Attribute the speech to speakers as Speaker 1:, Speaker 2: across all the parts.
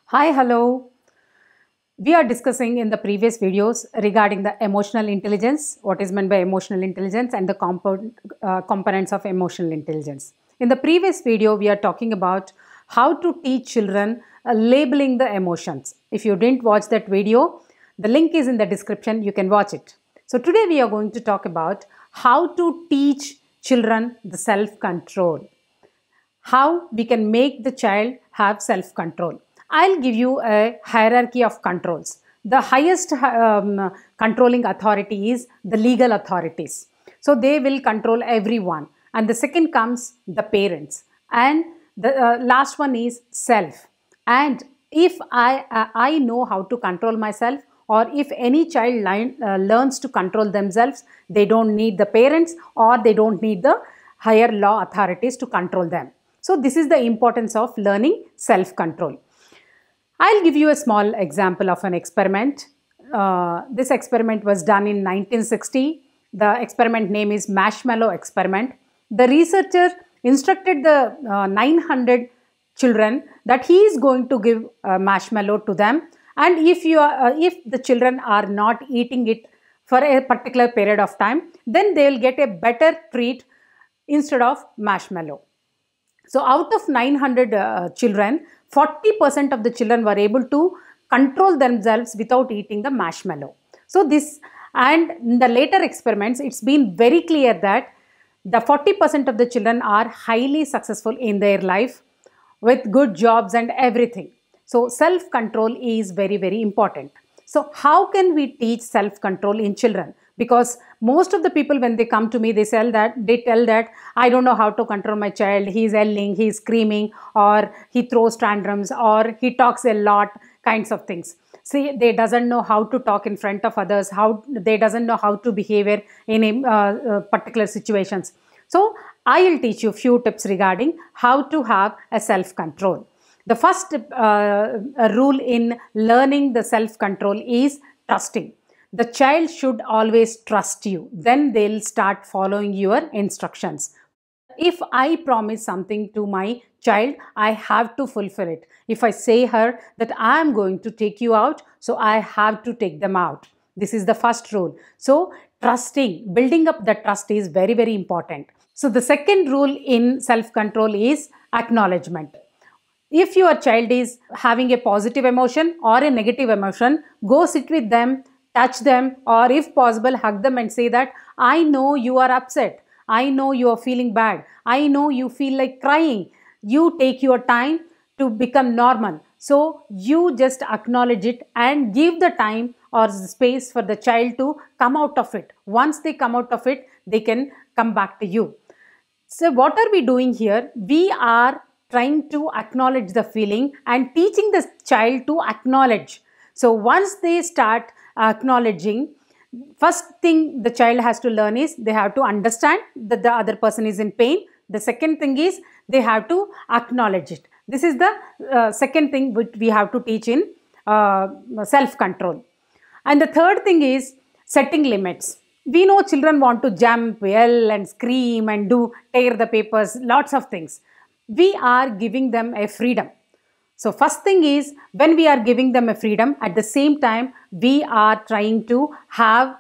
Speaker 1: Hi, hello. We are discussing in the previous videos regarding the emotional intelligence, what is meant by emotional intelligence and the components of emotional intelligence. In the previous video, we are talking about how to teach children labeling the emotions. If you didn't watch that video, the link is in the description, you can watch it. So today we are going to talk about how to teach children the self-control. How we can make the child have self-control. I'll give you a hierarchy of controls. The highest controlling authority is the legal authorities. So they will control everyone. And the second comes the parents. And the last one is self. And if I know how to control myself, or if any child learns to control themselves, they don't need the parents or they don't need the higher law authorities to control them. So this is the importance of learning self-control. I'll give you a small example of an experiment. This experiment was done in 1960. The experiment name is Marshmallow Experiment. The researcher instructed the 900 children that he is going to give a marshmallow to them, and if the children are not eating it for a particular period of time, then they will get a better treat instead of marshmallow. So out of 900 children, 40% of the children were able to control themselves without eating the marshmallow. So this, and in the later experiments, it's been very clear that the 40% of the children are highly successful in their life with good jobs and everything. So self-control is very, very important. So how can we teach self-control in children? Because most of the people, when they come to me, they tell that I don't know how to control my child. He's yelling, he's screaming, or he throws tantrums, or he talks a lot, kinds of things. See, they doesn't know how to talk in front of others, they doesn't know how to behave in particular situations. So I will teach you a few tips regarding how to have a self-control. The first rule in learning the self-control is trusting. The child should always trust you. Then they'll start following your instructions. If I promise something to my child, I have to fulfill it. If I say her that I am going to take you out, so I have to take them out. This is the first rule. So trusting, building up the trust is very, very important. So the second rule in self-control is acknowledgement. If your child is having a positive emotion or a negative emotion, go sit with them, touch them, or if possible, hug them and say that, I know you are upset. I know you are feeling bad. I know you feel like crying. You take your time to become normal. So you just acknowledge it and give the time or space for the child to come out of it. Once they come out of it, they can come back to you. So what are we doing here? We are trying to acknowledge the feeling and teaching the child to acknowledge. So once they start acknowledging, first thing the child has to learn is they have to understand that the other person is in pain. The second thing is they have to acknowledge it. This is the second thing which we have to teach in self-control. And the third thing is setting limits. We know children want to jump, yell and scream and tear the papers, lots of things. We are giving them a freedom. So first thing is, when we are giving them a freedom, at the same time, we are trying to have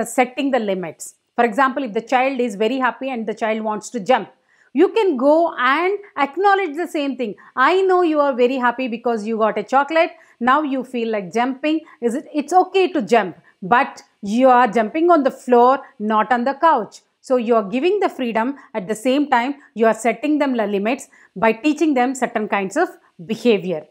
Speaker 1: setting the limits. For example, if the child is very happy and the child wants to jump, you can go and acknowledge the same thing. I know you are very happy because you got a chocolate. Now you feel like jumping. It's okay to jump, but you are jumping on the floor, not on the couch. So you are giving the freedom, at the same time you are setting them the limits by teaching them certain kinds of behavior.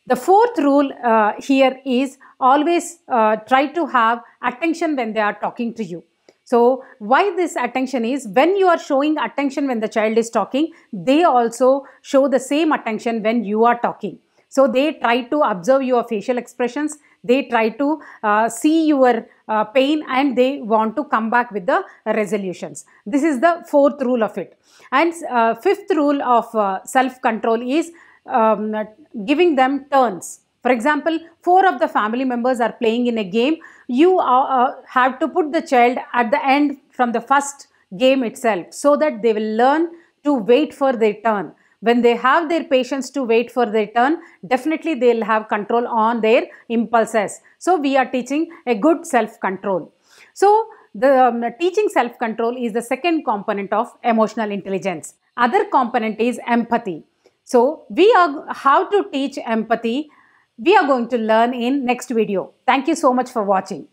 Speaker 1: The fourth rule here is always try to have attention when they are talking to you. So why this attention is, when you are showing attention when the child is talking, they also show the same attention when you are talking. So they try to observe your facial expressions, they try to see your pain, and they want to come back with the resolutions. This is the fourth rule of it. And fifth rule of self-control is giving them turns. For example, 4 of the family members are playing in a game. You have to put the child at the end from the first game itself, so that they will learn to wait for their turn. When they have their patience to wait for their turn, definitely they'll have control on their impulses. So we are teaching a good self-control. So the teaching self-control is the second component of emotional intelligence. Other component is empathy. So how to teach empathy, we are going to learn in next video. Thank you so much for watching.